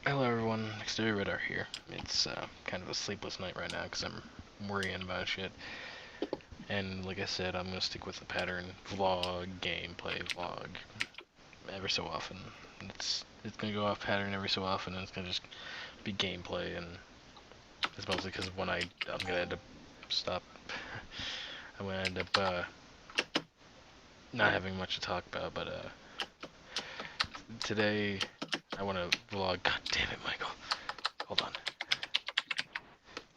Hello everyone, Exterior Radar here. It's kind of a sleepless night right now because I'm worrying about shit. And like I said, I'm gonna stick with the pattern: vlog, gameplay, vlog, every so often. It's gonna go off pattern every so often, and it's gonna just be gameplay. And it's mostly because when I'm gonna end up stop. I'm gonna end up not having much to talk about. But today I want to vlog. God damn it, Michael! Hold on.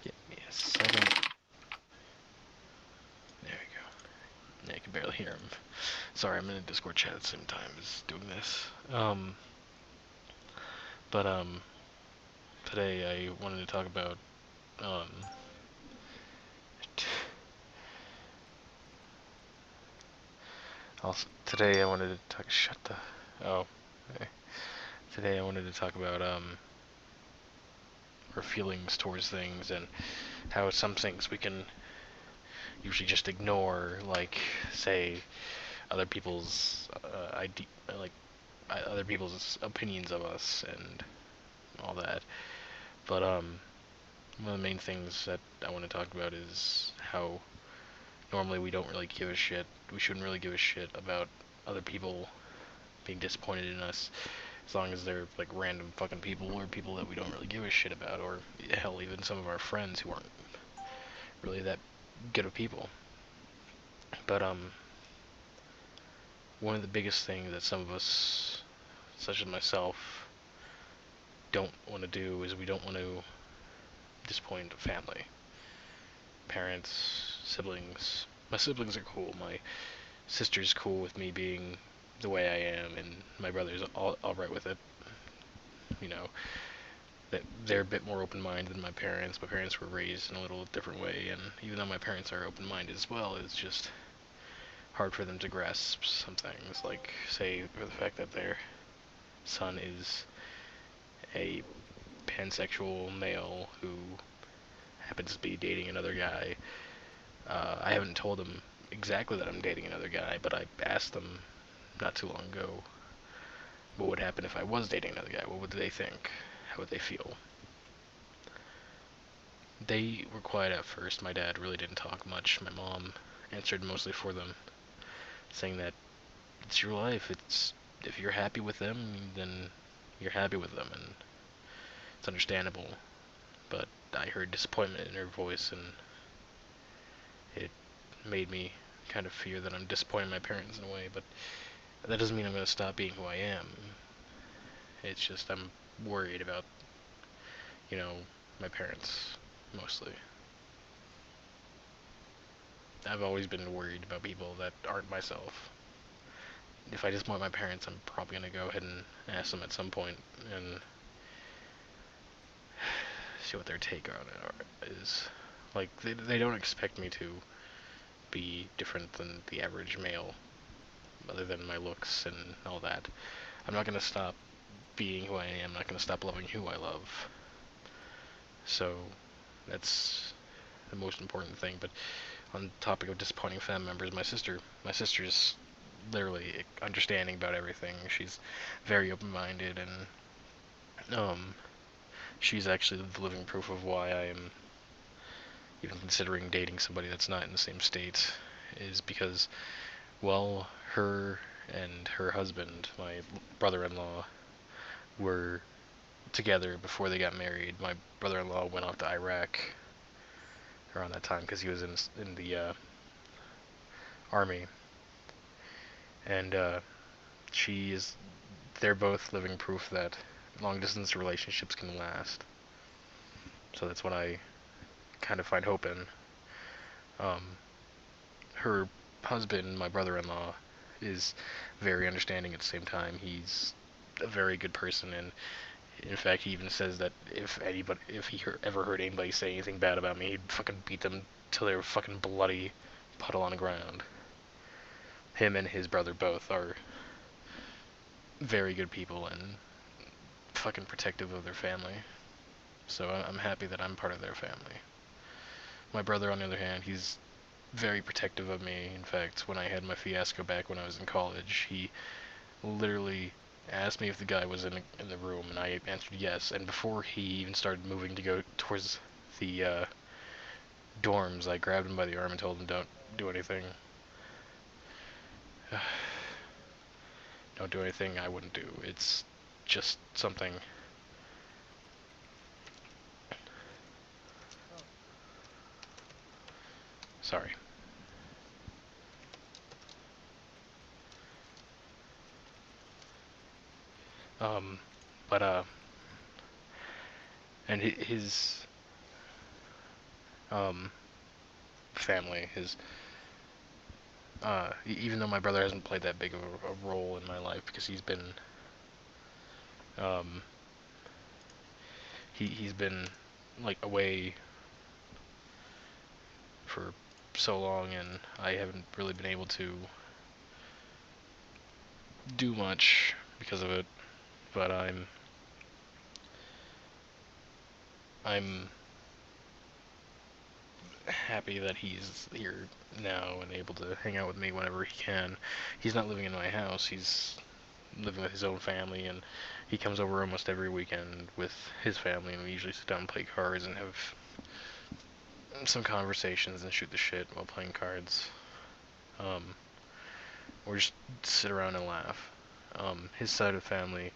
Give me a second. There we go. Yeah, I can barely hear him. Sorry, I'm in a Discord chat at the same time as doing this. But today I wanted to talk about um, also today I wanted to talk. Shut the. Oh. Okay. Today I wanted to talk about our feelings towards things and how some things we can usually just ignore, like say other people's other people's opinions of us and all that. But one of the main things that I want to talk about is how normally we don't really give a shit. We shouldn't really give a shit about other people being disappointed in us, as long as they're like random fucking people or people that we don't really give a shit about, or hell, even some of our friends who aren't really that good of people. But one of the biggest things that some of us, such as myself, don't want to do is we don't want to disappoint family, parents, siblings. My siblings are cool. My sister's cool with me being the way I am, and my brother's all right with it. You know, that they're a bit more open-minded than my parents. My parents were raised in a little different way, and even though my parents are open-minded as well, it's just hard for them to grasp some things. Like, say, for the fact that their son is a pansexual male who happens to be dating another guy. I haven't told them exactly that I'm dating another guy, but I asked them not too long ago what would happen if I was dating another guy. What would they think? How would they feel? They were quiet at first. My dad really didn't talk much. My mom answered mostly for them, saying that it's your life. It's if you're happy with them, then you're happy with them, and it's understandable. But I heard disappointment in her voice, and it made me kind of fear that I'm disappointing my parents in a way. But that doesn't mean I'm going to stop being who I am. It's just I'm worried about, you know, my parents mostly. I've always been worried about people that aren't myself. If I disappoint my parents, I'm probably going to go ahead and ask them at some point and see what their take on it is. Like, they don't expect me to be different than the average male, other than my looks and all that. I'm not going to stop being who I am. I'm not going to stop loving who I love. So, that's the most important thing. But on the topic of disappointing family members, my sister's literally understanding about everything. She's very open-minded, and she's actually the living proof of why I am even considering dating somebody that's not in the same state. Is because, well, her and her husband, my brother-in-law, were together before they got married. My brother-in-law went off to Iraq around that time because he was in the army, and she is. They're both living proof that long-distance relationships can last. So that's what I kind of find hope in. Um, her husband, my brother-in-law, is very understanding at the same time. He's a very good person, and in fact, he even says that if he ever heard anybody say anything bad about me, he'd fucking beat them till they were fucking bloody puddle on the ground. Him and his brother both are very good people and fucking protective of their family. So I'm happy that I'm part of their family. My brother, on the other hand, he's very protective of me. In fact, when I had my fiasco back when I was in college, he literally asked me if the guy was in the room, and I answered yes. And before he even started moving to go towards the dorms, I grabbed him by the arm and told him, "Don't do anything. Don't do anything I wouldn't do. It's just something." Sorry. Um, but and his um family, his even though my brother hasn't played that big of a role in my life because um he's been like away for so long, and I haven't really been able to do much because of it. But I'm happy that he's here now and able to hang out with me whenever he can. He's not living in my house. He's living with his own family, and he comes over almost every weekend with his family, and we usually sit down and play cards and have some conversations and shoot the shit while playing cards. Um, or just sit around and laugh. His side of the family,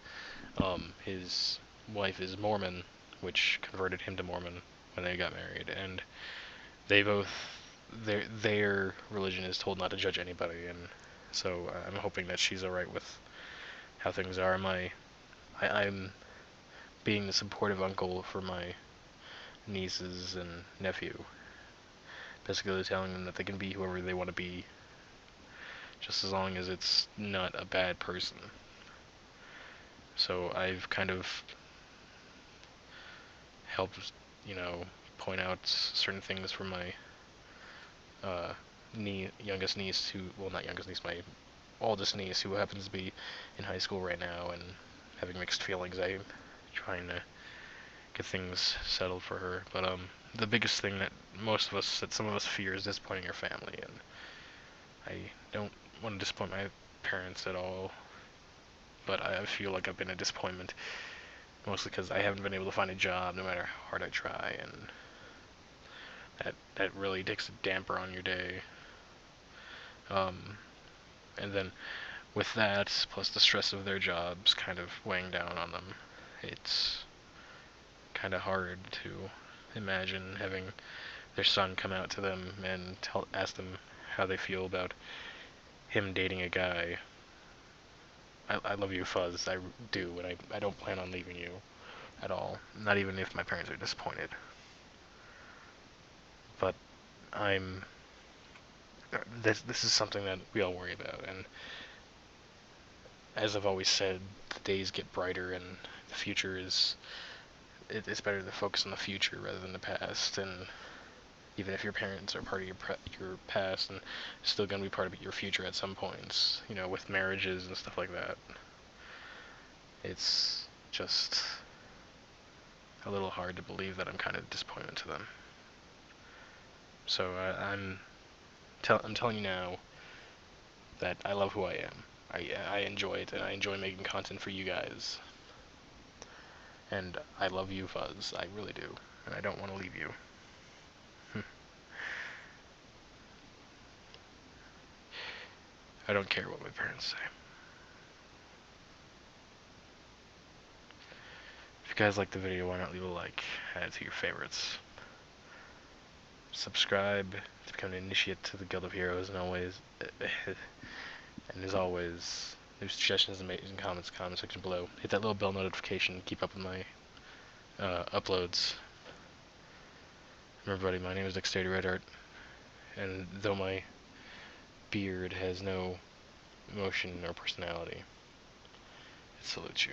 his wife is Mormon, which converted him to Mormon when they got married, and they both their religion is told not to judge anybody, and so I'm hoping that she's all right with how things are. I'm being the supportive uncle for my nieces and nephew, basically telling them that they can be whoever they want to be, just as long as it's not a bad person. So I've kind of helped, you know, point out certain things for my youngest niece, who, well, not youngest niece, my oldest niece, who happens to be in high school right now and having mixed feelings. I'm trying to get things settled for her. But the biggest thing that some of us fear is disappointing our family, and I don't want to disappoint my parents at all. But I feel like I've been a disappointment, mostly because I haven't been able to find a job no matter how hard I try, and that really takes a damper on your day. Um, and then with that, plus the stress of their jobs kind of weighing down on them, it's kind of hard to imagine having their son come out to them and ask them how they feel about him dating a guy. I love you, Fuzz. I do, and I don't plan on leaving you at all. Not even if my parents are disappointed. But I'm. This is something that we all worry about, and as I've always said, the days get brighter, and the future is. It's better to focus on the future rather than the past, and even if your parents are part of your past and still going to be part of your future at some points, you know, with marriages and stuff like that. It's just a little hard to believe that I'm kind of disappointed to them. So I'm telling you now that I love who I am. I enjoy it, and I enjoy making content for you guys. And I love you, Fuzz. I really do, and I don't want to leave you. I don't care what my parents say. If you guys like the video, why not leave a like, add it to your favorites, subscribe to become an initiate to the Guild of Heroes, and as always, leave suggestions and comments in the comment section below. Hit that little bell notification, keep up with my uploads. Remember, everybody, my name is Dexterity Red Art, and though my beard has no emotion or personality, it salutes you.